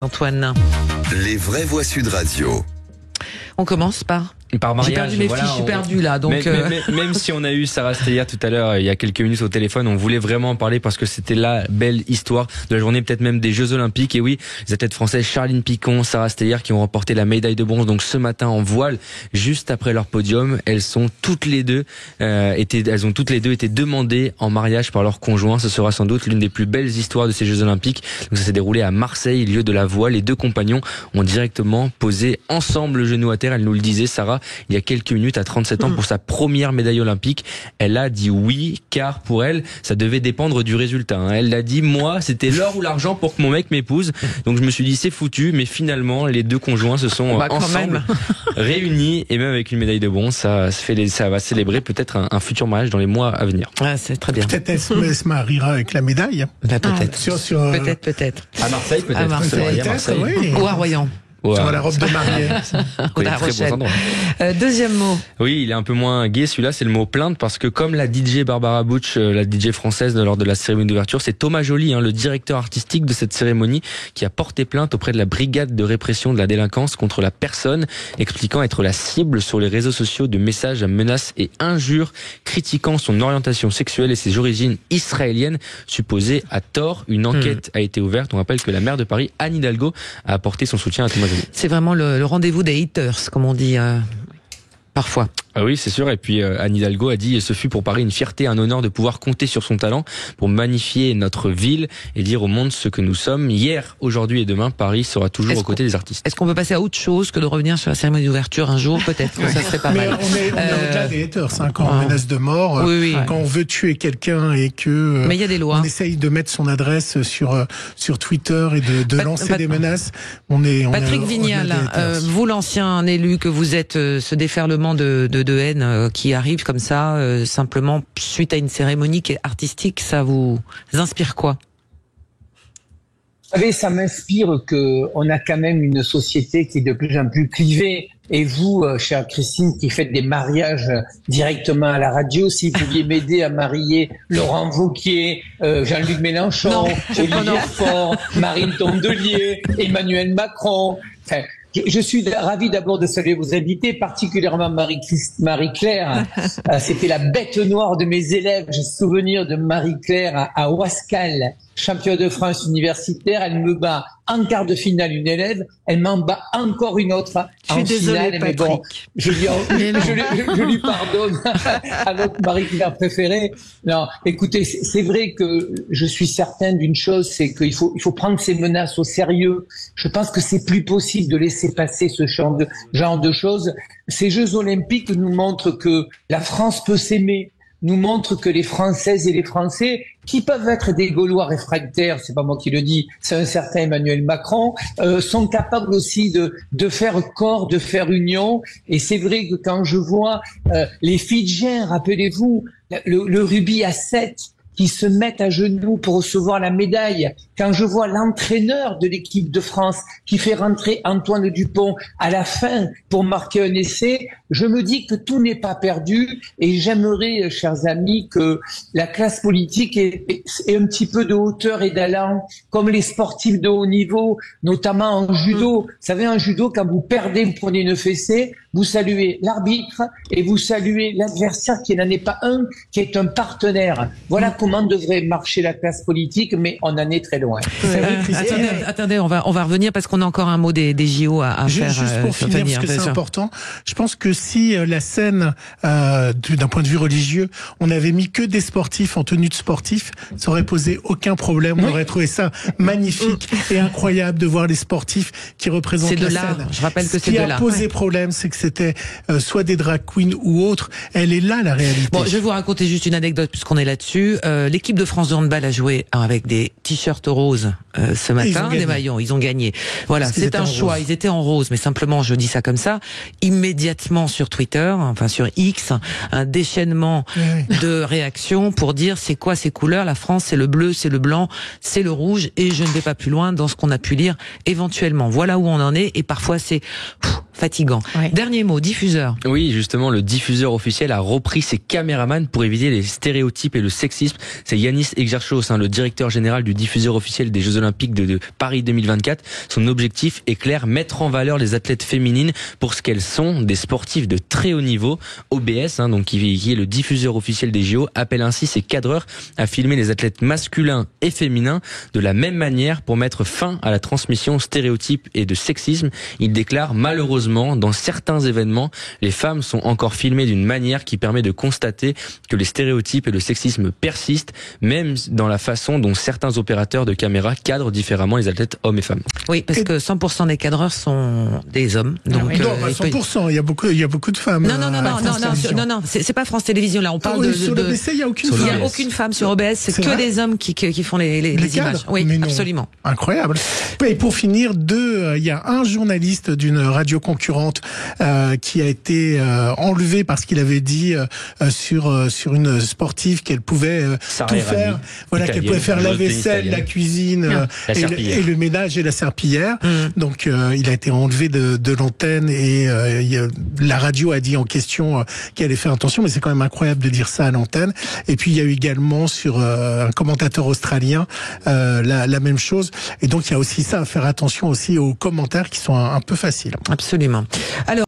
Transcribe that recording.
Antoine. Les vraies voix Sud Radio. On commence par mariage. J'ai perdu mes fiches, je suis perdu là. Donc même si on a eu Sarah Steyer tout à l'heure, il y a quelques minutes au téléphone, on voulait vraiment en parler parce que c'était la belle histoire de la journée, peut-être même des Jeux Olympiques. Et oui, les athlètes françaises Charline Picon, Sarah Steyer qui ont remporté la médaille de bronze. Donc ce matin en voile, juste après leur podium, elles ont toutes les deux été demandées en mariage par leur conjoint. Ce sera sans doute l'une des plus belles histoires de ces Jeux Olympiques. Donc ça s'est déroulé à Marseille, lieu de la voile. Les deux compagnons ont directement posé ensemble le genou à terre. Elle nous le disait, Sarah, il y a quelques minutes, à 37 ans, pour sa première médaille olympique. Elle a dit oui, car pour elle, ça devait dépendre du résultat. Elle l'a dit, moi, c'était l'or ou l'argent pour que mon mec m'épouse. Donc je me suis dit, c'est foutu, mais finalement, les deux conjoints se sont ensemble réunis, et même avec une médaille de bronze, ça va célébrer peut-être un futur mariage dans les mois à venir. Ah, c'est très bien. Peut-être elle se mariera avec la médaille. Peut-être. Peut-être. À Marseille, peut-être. À Marseille. Oui. Ou à Royan. Ouais. Sur la robe de mariée. Oui, très bon endroit. Deuxième mot. Oui, il est un peu moins gai, celui-là, c'est le mot plainte, parce que comme la DJ Barbara Butch, la DJ française lors de la cérémonie d'ouverture, c'est Thomas Joly, le directeur artistique de cette cérémonie, qui a porté plainte auprès de la brigade de répression de la délinquance contre la personne, expliquant être la cible sur les réseaux sociaux de messages à menaces et injures, critiquant son orientation sexuelle et ses origines israéliennes, supposées à tort. Une enquête a été ouverte. On rappelle que la maire de Paris, Anne Hidalgo, a apporté son soutien à Thomas Joly. C'est vraiment le rendez-vous des haters, comme on dit parfois. Ah oui, c'est sûr. Et puis Anne Hidalgo a dit, ce fut pour Paris une fierté, un honneur de pouvoir compter sur son talent pour magnifier notre ville et dire au monde ce que nous sommes. Hier, aujourd'hui et demain, Paris sera toujours aux côtés des artistes. Est-ce qu'on peut passer à autre chose que de revenir sur la cérémonie d'ouverture un jour, peut-être? Ça serait pas mal. On est au-delà des haters, quand on menace de mort, quand on veut tuer quelqu'un et que mais il y a des lois. On essaye de mettre son adresse sur Twitter et de lancer des menaces. Patrick Vignal, vous l'ancien élu que vous êtes, ce déferlement de haine qui arrive comme ça, simplement suite à une cérémonie qui est artistique, ça vous inspire quoi? Vous savez, ça m'inspire qu'on a quand même une société qui est de plus en plus clivée. Et vous, chère Christine, qui faites des mariages directement à la radio, si vous pouviez m'aider à marier Laurent Wauquiez, Jean-Luc Mélenchon, Olivier Faure, Marine Tondelier, Emmanuel Macron. Enfin, je suis ravi d'abord de saluer vos invités, particulièrement Marie-Claire. C'était la bête noire de mes élèves. J'ai souvenir de Marie-Claire à Ouascal, championne de France universitaire. Elle me bat en quart de finale une élève, elle m'en bat encore une autre je suis désolée, finale. Mais bon, je lui pardonne à notre Marie-Claire préférée. Non, écoutez, c'est vrai que je suis certain d'une chose, c'est qu'il faut prendre ces menaces au sérieux. Je pense que c'est plus possible de laisser passer ce genre de choses. Ces Jeux Olympiques nous montrent que la France peut s'aimer, nous montrent que les Françaises et les Français, qui peuvent être des Gaulois réfractaires, c'est pas moi qui le dis, c'est un certain Emmanuel Macron, sont capables aussi de faire corps, de faire union. Et c'est vrai que quand je vois les Fidjiens, rappelez-vous, le rugby à 7, qui se mettent à genoux pour recevoir la médaille. Quand je vois l'entraîneur de l'équipe de France qui fait rentrer Antoine Dupont à la fin pour marquer un essai, je me dis que tout n'est pas perdu et j'aimerais, chers amis, que la classe politique ait un petit peu de hauteur et d'allant, comme les sportifs de haut niveau, notamment en judo. Vous savez, en judo, quand vous perdez, vous prenez une fessée, vous saluez l'arbitre et vous saluez l'adversaire qui n'en est pas un, qui est un partenaire. Voilà comment devrait marcher la classe politique, mais on en est très loin. Attendez, on va revenir parce qu'on a encore un mot des JO à faire. Juste pour finir, parce que c'est important. Je pense que si la scène, d'un point de vue religieux, on avait mis que des sportifs en tenue de sportif, ça aurait posé aucun problème. On aurait trouvé ça magnifique et incroyable de voir les sportifs qui représentent la scène. Je rappelle que c'est de là. Ce qui a posé problème, c'est que c'était soit des drag queens ou autres. Elle est là, la réalité. Bon, je vais vous raconter juste une anecdote puisqu'on est là-dessus. L'équipe de France de handball a joué avec des t-shirts roses ce matin, des maillots. Ils ont gagné. Voilà, c'est un choix. Ils étaient en rose, mais simplement, je dis ça comme ça. Immédiatement sur Twitter, enfin sur X, un déchaînement de réactions pour dire c'est quoi ces couleurs. La France, c'est le bleu, c'est le blanc, c'est le rouge, et je ne vais pas plus loin dans ce qu'on a pu lire éventuellement. Voilà où on en est, et parfois c'est fatigant. Ouais. Dernier mot, diffuseur. Oui, justement, le diffuseur officiel a repris ses caméramans pour éviter les stéréotypes et le sexisme. C'est Yanis Exarchos, le directeur général du diffuseur officiel des Jeux Olympiques de Paris 2024. Son objectif est clair, mettre en valeur les athlètes féminines pour ce qu'elles sont, des sportives de très haut niveau. OBS, donc qui est le diffuseur officiel des JO, appelle ainsi ses cadreurs à filmer les athlètes masculins et féminins de la même manière pour mettre fin à la transmission stéréotypes et de sexisme. Il déclare: malheureusement, dans certains événements, les femmes sont encore filmées d'une manière qui permet de constater que les stéréotypes et le sexisme persistent, même dans la façon dont certains opérateurs de caméra cadrent différemment les athlètes hommes et femmes. Oui, parce que 100% des cadreurs sont des hommes. Donc, non, 100%, il y a beaucoup de femmes. Non, c'est pas France Télévisions, là, on parle sur l'OBS, il y a aucune femme. Il y a aucune femme sur OBS, c'est que des hommes qui font les images. Oui, absolument. Incroyable. Et pour finir, il y a un journaliste d'une radio concurrente qui a été enlevé parce qu'il avait dit sur une sportive qu'elle pouvait tout faire, qu'elle pouvait faire la vaisselle, la cuisine et le ménage et la serpillière. Donc il a été enlevé de l'antenne et la radio a dit en question qu'elle allait faire attention, mais c'est quand même incroyable de dire ça à l'antenne. Et puis il y a eu également sur un commentateur australien la même chose. Et donc il y a aussi ça à faire attention aussi aux commentaires qui sont un peu faciles. Absolument. Alors